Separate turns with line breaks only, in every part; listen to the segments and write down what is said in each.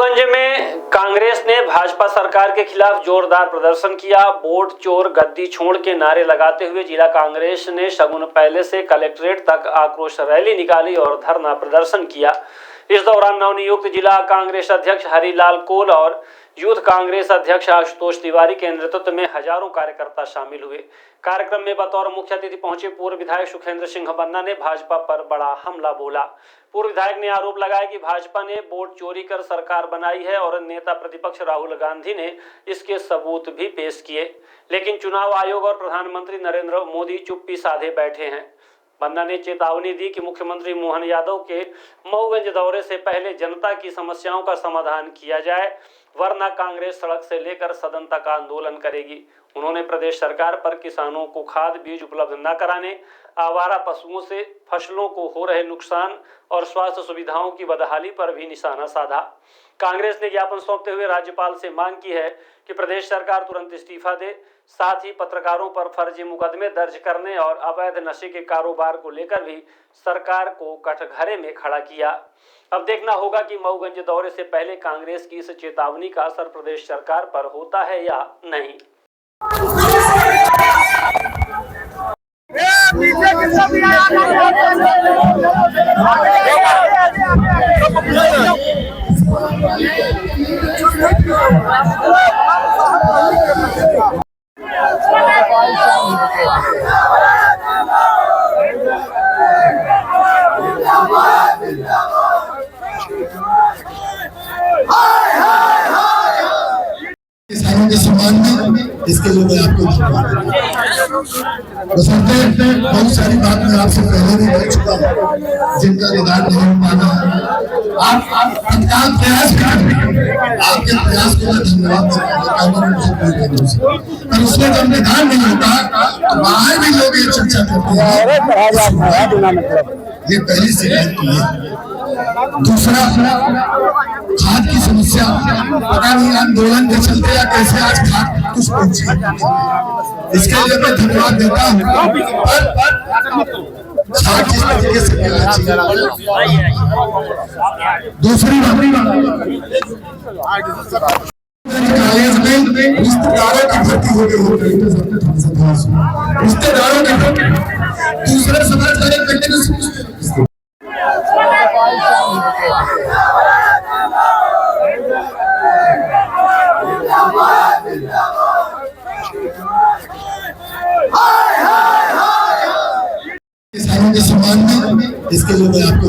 मऊगंज में कांग्रेस ने भाजपा सरकार के खिलाफ जोरदार प्रदर्शन किया। वोट चोर गद्दी छोड़ के नारे लगाते हुए जिला कांग्रेस ने शगुन पैलेस से कलेक्ट्रेट तक आक्रोश रैली निकाली और धरना प्रदर्शन किया। इस दौरान नवनियुक्त जिला कांग्रेस अध्यक्ष हरिलाल कोल और यूथ कांग्रेस अध्यक्ष आशुतोष तिवारी के नेतृत्व में हजारों कार्यकर्ता शामिल हुए। कार्यक्रम में बतौर मुख्य अतिथि पहुंचे पूर्व विधायक सुखेंद्र सिंह बन्ना ने भाजपा पर बड़ा हमला बोला। पूर्व विधायक ने आरोप लगाया कि भाजपा ने वोट चोरी कर सरकार बनाई है और नेता प्रतिपक्ष राहुल गांधी ने इसके सबूत भी पेश किए, लेकिन चुनाव आयोग और प्रधानमंत्री नरेंद्र मोदी चुप्पी साधे बैठे हैं। बन्ना ने चेतावनी दी कि मुख्यमंत्री मोहन यादव के मऊगंज दौरे से पहले जनता की समस्याओं का समाधान किया जाए, वरना कांग्रेस सड़क से लेकर सदन तक आंदोलन करेगी। उन्होंने प्रदेश सरकार पर किसानों को खाद बीज उपलब्ध न कराने, आवारा पशुओं से फसलों को हो रहे नुकसान और स्वास्थ्य सुविधाओं की बदहाली पर भी निशाना साधा। कांग्रेस ने ज्ञापन सौंपते हुए राज्यपाल से मांग की है कि प्रदेश सरकार तुरंत इस्तीफा दे, साथ ही पत्रकारों पर फर्जी मुकदमे दर्ज करने और अवैध नशे के कारोबार को लेकर भी सरकार को कटघरे में खड़ा किया। अब देखना होगा कि मऊगंज दौरे से पहले कांग्रेस की इस चेतावनी का असर प्रदेश सरकार पर होता है या नहीं।
किसानों के सम्मान में इसके लिए मैं आपको बहुत सारी बात मैं आपसे पहले भी बोल चुका हूँ, जिनका निदान नहीं हो पाना। आप प्रयास कर रहे हैं, आपके प्रयास को मैं धन्यवाद पर उसमें जब निदान नहीं होता तो बाहर भी लोग ये चर्चा करते हैं। ये पहली शिकायत की है। दूसरा, खाद की समस्या पता नहीं आंदोलन के चलते या कैसे आज खाद कुछ पहुंची, इसके लिए मैं धन्यवाद देता हूँ। खाद किस तरीके से मिलना चाहिए। दूसरी कॉलेज में रिश्तेदारों की भर्ती हो गई होती है, रिश्तेदारों की भर्ती दूसरे समाज का एक व्यक्ति किसानों के सम्मान में इसके लिए मैं आपको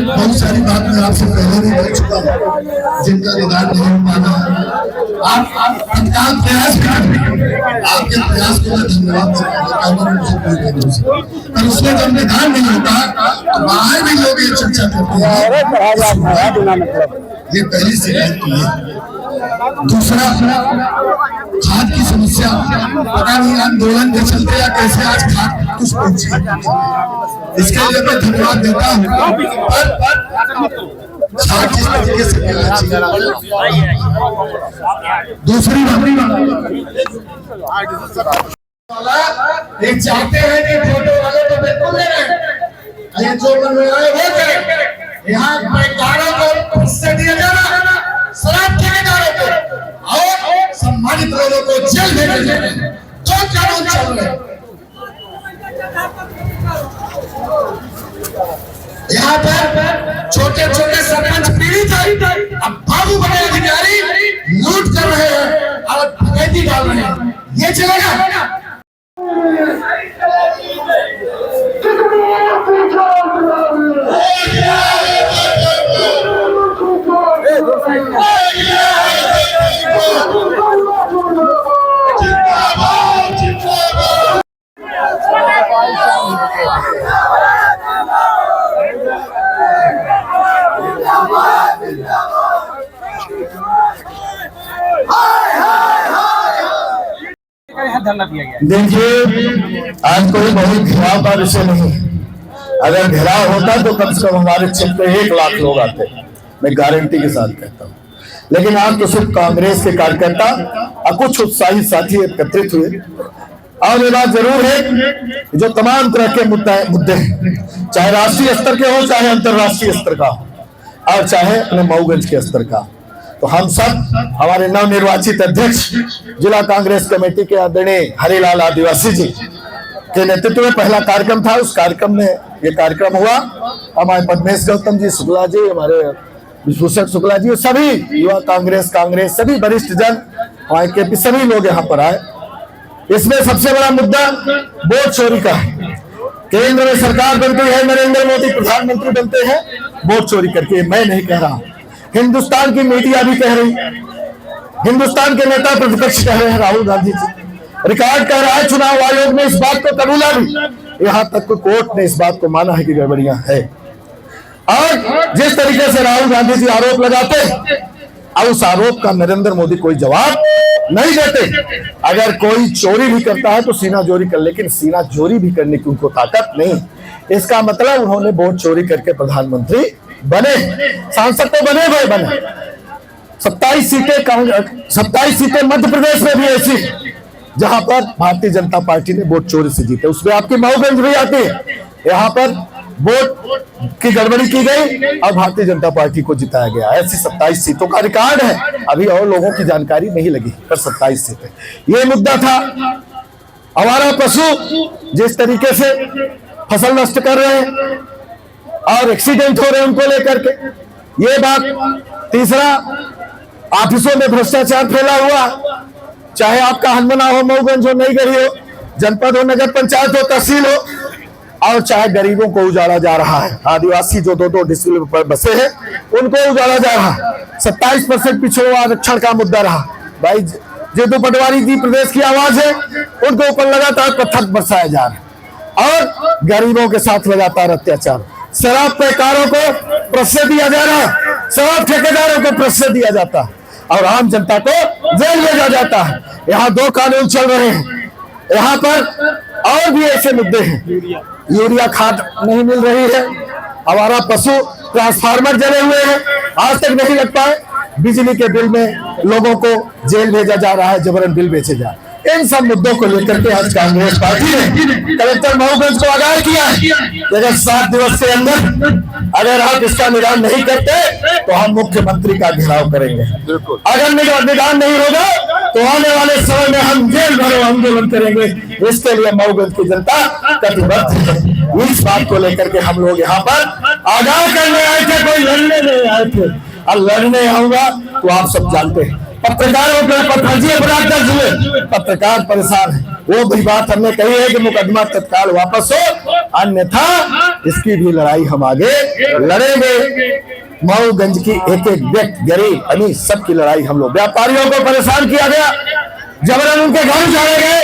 बहुत सारी बात मैं आपसे पहले भी बोल चुका हूँ, जिनका निदान नहीं हो पाना। आप प्रयास कर रहे हैं, आपके प्रयास को मैं धन्यवाद पर उसमें जब निदान नहीं होता तो बाहर भी लोग ये चर्चा करते हैं। ये पहली शिकायत की है। दूसरा, खाद की समस्या पता नहीं आंदोलन के चलते या कैसे आज खाद कुछ पहुंची, इसके लिए मैं धन्यवाद देता हूँ। खाद किस तरीके से मिलना चाहिए। दूसरी एक चाहते हैं कि फोटो वाले तो बिल्कुल ले रहे, जो मन में आए वो करें। यहाँ पैकारों को हिस्से दिया जा रहा है, शराब ठेकेदारों को और सम्मानित लोगों को जेल भेजे जा रहे हैं। जो कानून चल रहे यहाँ पर छोटे छोटे सरपंच पीड़ित है, अब बाबू बड़े अधिकारी लूट कर रहे हैं और डकैती डाल रहे हैं। ये चलेगा?
देखिए, आज कोई बहुत घिराव का विषय नहीं है। अगर घिराव होता तो कम से कम हमारे क्षेत्र में 1 लाख लोग आते, मैं गारंटी के साथ कहता हूँ। लेकिन आज तो सिर्फ कांग्रेस के कार्यकर्ता और कुछ उत्साही साथी एकत्रित हुए। और ये बात जरूर है कि जो तमाम तरह के मुद्दे हैं, चाहे राष्ट्रीय स्तर के हो चाहे अंतरराष्ट्रीय स्तर का हो, और चाहे अपने मऊगंज के स्तर का। तो हम सब हमारे नवनिर्वाचित अध्यक्ष जिला कांग्रेस कमेटी के आदरणीय हरिलाल आदिवासी जी के नेतृत्व में पहला कार्यक्रम था। उस कार्यक्रम में ये कार्यक्रम हुआ। हमारे पद्मेश गौतम जी शुक्ला जी, हमारे विभूषण शुक्ला जी, सभी युवा कांग्रेस सभी वरिष्ठ जन, हमारे के सभी लोग यहाँ पर आए। इसमें सबसे बड़ा मुद्दा वोट चोरी का है। केंद्र में सरकार बनती है, नरेंद्र मोदी प्रधानमंत्री बनते हैं वोट चोरी करके। मैं नहीं कह रहा, हिंदुस्तान की मीडिया भी कह रही, हिंदुस्तान के नेता प्रतिपक्ष कह रहे हैं, राहुल गांधी जी रिकॉर्ड कह रहा है। चुनाव आयोग ने इस बात को कबूला भी, यहाँ तक कि कोर्ट ने इस बात को माना है कि गड़बड़ियां है। और जिस तरीके से राहुल गांधी जी आरोप लगाते हैं, और उस आरोप का नरेंद्र मोदी कोई जवाब नहीं देते। अगर कोई चोरी भी करता है तो सीना चोरी कर, लेकिन सीना चोरी भी करने की उनको ताकत नहीं। इसका मतलब उन्होंने वोट चोरी करके प्रधानमंत्री बने, सांसद तो बने 27 सीटें मध्य प्रदेश में भी ऐसी जहां पर भारतीय जनता पार्टी ने वोट चोरी से जीते। उसमें आपकी मऊगंज भी आती है। यहाँ पर वोट की गड़बड़ी की गई और भारतीय जनता पार्टी को जिताया गया। ऐसी 27 सीटों का रिकॉर्ड है। अभी और लोगों की जानकारी नहीं लगी, पर 27 सीटें। ये मुद्दा था। हमारा पशु जिस तरीके से फसल नष्ट कर रहे हैं और एक्सीडेंट हो रहे हैं उनको लेकर के, ये बात। तीसरा, ऑफिसों में भ्रष्टाचार फैला हुआ, चाहे आपका हनुमाना हो, मऊगंज हो, नई गढ़ी हो, जनपद हो, नगर पंचायत हो, तहसील हो, और चाहे गरीबों को उजाड़ा जा रहा है। आदिवासी जो 2-2 डिस्ट्रिक्ट पर बसे हैं उनको उजाड़ा जा रहा है। 27% पिछड़ों आरक्षण का मुद्दा रहा। भाई जेतू पटवारी जी प्रदेश की आवाज है, उनको ऊपर लगातार पत्थर बरसाया जा रहा है और गरीबों के साथ लगातार अत्याचार। शराब पैकारों को प्रश्रय दिया जा रहा है, शराब ठेकेदारों को प्रश्रय दिया जाता है और आम जनता को जेल भेजा जाता है। यहाँ 2 कानून चल रहे हैं। यहाँ पर और भी ऐसे मुद्दे हैं। यूरिया खाद नहीं मिल रही है, हमारा पशु ट्रांसफार्मर जले हुए हैं, आज तक नहीं लग पाए। बिजली के बिल में लोगों को जेल भेजा जा रहा है, जबरन बिल बेचे जा रहे हैं। इन सब मुद्दों को लेकर के आज कांग्रेस पार्टी ने कलेक्टर मऊगंज को आगाह किया है। अगर 7 दिवस के अंदर अगर आप इसका निदान नहीं करते तो हम मुख्यमंत्री का घेराव करेंगे। अगर निदान नहीं होगा तो आने वाले समय में हम जेल भरो आंदोलन करेंगे। इसके लिए मऊगंज की जनता कटिबद्ध है। इस बात को लेकर के हम लोग यहाँ पर आगाह करने आए थे, कोई लड़ने नहीं आए थे। और लड़ने आऊंगा तो आप सब जानते हैं पत्रकारों पर फर्जी अपराध दर्ज हुए, पत्रकार परेशान है। वो भी बात हमने कही है कि मुकदमा तत्काल वापस हो, अन्यथा इसकी भी लड़ाई हम आगे लड़ेंगे। मऊगंज की एक व्यक्ति, गरीब, अमीर, सबकी लड़ाई हम लोग। व्यापारियों को परेशान किया गया, जबरन उनके घर उजाड़े गए,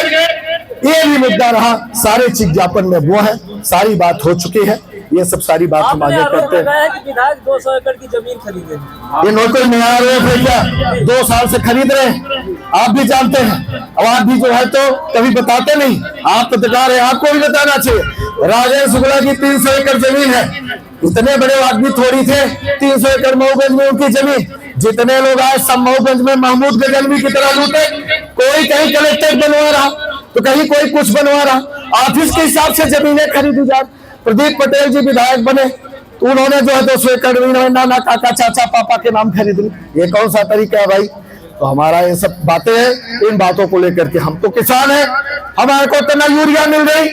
ये भी मुद्दा रहा। सारे चीज ज्ञापन में वो है, सारी बात हो चुकी है। ये सब सारी बात हम आगे करते हैं।
विधायक 200 एकड़ की जमीन खरीदे,
ये नौकर नया है क्या? 2 साल से खरीद रहे हैं, आप भी जानते हैं। अब आप भी जो है तो कभी बताते नहीं, आप पत्रकार है, आपको भी बताना चाहिए। राजेंद्र शुक्ला की 300 एकड़ जमीन है। इतने बड़े आदमी थोड़ी थे, 300 एकड़ मऊगंज में उनकी जमीन। जितने लोग आए सब मऊगंज में महमूद गजनवी की तरह लूटे। कोई कहीं कलेक्टर बनवा रहा तो कहीं कोई कुछ बनवा रहा। ऑफिस के हिसाब से जमीनें खरीदी जा। प्रदीप पटेल जी विधायक बने तो उन्होंने जो है 200 एकड़ नाना, काका, चाचा, पापा के नाम खरीद ली। ये कौन सा तरीका है भाई? तो हमारा ये सब बातें हैं। इन बातों को लेकर के हम तो किसान हैं, हमारे को तो ना यूरिया मिल रही,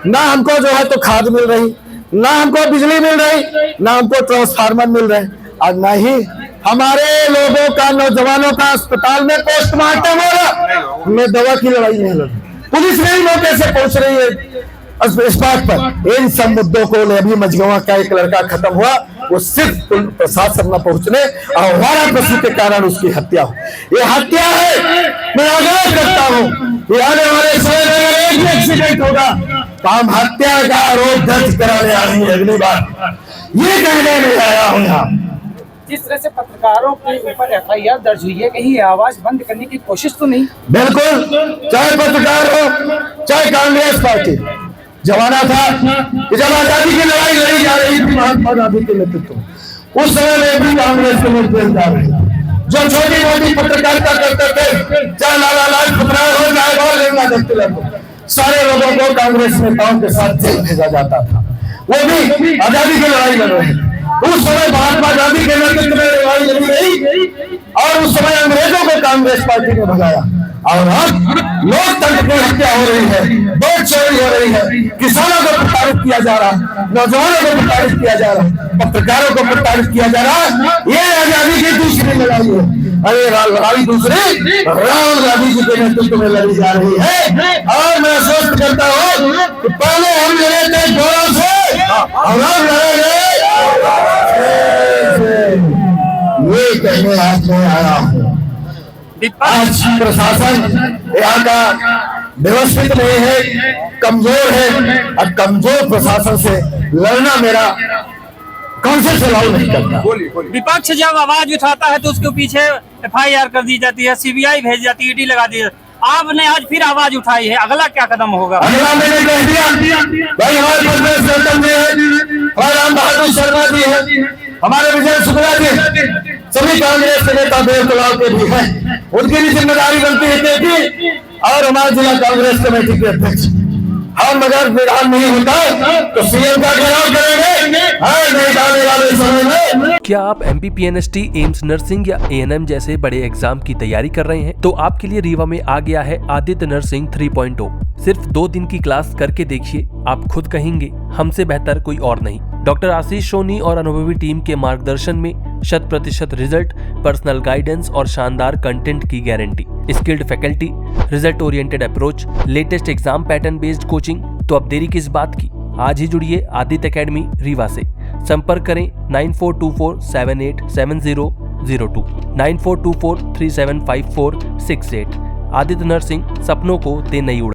ना हमको जो है तो खाद मिल रही, ना हमको बिजली मिल रही, ना हमको ट्रांसफार्मर मिल रहे, और ना ही हमारे लोगों का, नौजवानों का अस्पताल में पोस्टमार्टम हो रहा। हमें दवा की लड़ाई नहीं लड़ी, पुलिस नहीं मौके से पहुंच रही है इस बात पर। इन सब मुद्दों को अभी मझगवा का एक लड़का खत्म हुआ, वो सिर्फ प्रशासन न पहुंचने और हमारा पशु के कारण उसकी हत्या हो। ये हत्या है। मैं आगाह करता हूँ कि आने वाले समय में अगर एक भी एक्सीडेंट होगा तो हम हत्या का आरोप दर्ज कराने आएंगे अगली बार। ये कहने में आया हूँ यहाँ।
जिस तरह से पत्रकारों के ऊपर FIR दर्ज हुई है, कहीं आवाज बंद करने की कोशिश तो नहीं?
बिल्कुल, चाहे पत्रकार हो चाहे कांग्रेस पार्टी। जमाना था कि जब आजादी की लड़ाई लड़ी जा रही थी महात्मा गांधी के नेतृत्व, उस समय में भी कांग्रेस के लोग जेल जा रहे थे। जो छोटी मोटी पत्रकारिता करते थे, चाहे लाला लाजपत राय हो, चाहे गौरलेंगा दत्तलम हो, सारे लोगों को कांग्रेस नेताओं के साथ जेल भेजा जाता था। वो भी आजादी की लड़ाई लड़ रहे थे। उस समय महात्मा गांधी के और उस समय अंग्रेजों को कांग्रेस पार्टी ने भगाया, और अब लोकतंत्र की हत्या हो रही है, वोट चोरी हो रही है, किसानों को प्रताड़ित किया जा रहा है, नौजवानों को प्रताड़ित किया जा रहा है, पत्रकारों को प्रताड़ित किया जा रहा है। ये आजादी की दूसरी लड़ाई है। अरे लड़ाई दूसरी राहुल गांधी जी के नेतृत्व में लड़ी जा रही है। और मैं स्पष्ट करता हूँ कि पहले हम लड़े थे जोरों से, और अब लड़ेंगे। ये कहने आज मैं आया हूँ। आज प्रशासन यहाँ का व्यवस्थित नहीं है, कमजोर है, और कमजोर प्रशासन से लड़ना मेरा कौन से लाभ नहीं करता।
विपक्ष जब आवाज उठाता है तो उसके पीछे FIR कर दी जाती है, CBI भेज जाती है, ED लगा दी जाती है। आपने आज फिर आवाज उठाई है, अगला क्या कदम होगा?
अगला मैंने कह दिया भाई, हमारे प्रदेश गौतम जी है, हमारे राम बहादुर शर्मा जी है, हमारे विजय शुक्ला जी, सभी कांग्रेस के नेता देवतलाव के भी हैं, उनकी भी जिम्मेदारी बनती है थी। और हमारे जिला कांग्रेस कमेटी के अध्यक्ष, हम अगर विधान नहीं होता तो CM का घेराव करेंगे।
क्या आप MPPNST, एम्स नर्सिंग या ANM जैसे बड़े एग्जाम की तैयारी कर रहे हैं? तो आपके लिए रीवा में आ गया है आदित्य नर्सिंग 3.0। सिर्फ 2 दिन की क्लास करके देखिए, आप खुद कहेंगे हमसे बेहतर कोई और नहीं। डॉक्टर आशीष सोनी और अनुभवी टीम के मार्गदर्शन में 100% रिजल्ट, पर्सनल गाइडेंस और शानदार कंटेंट की guarantee, skilled faculty, result oriented approach, latest exam pattern based coaching. तो अब देरी किस बात की, आज ही जुड़िए आदित्य एकेडमी रीवा से। संपर्क करें 9424787002, 9424375468। आदित्य नर्सिंग, सपनों को दे नई उड़ान।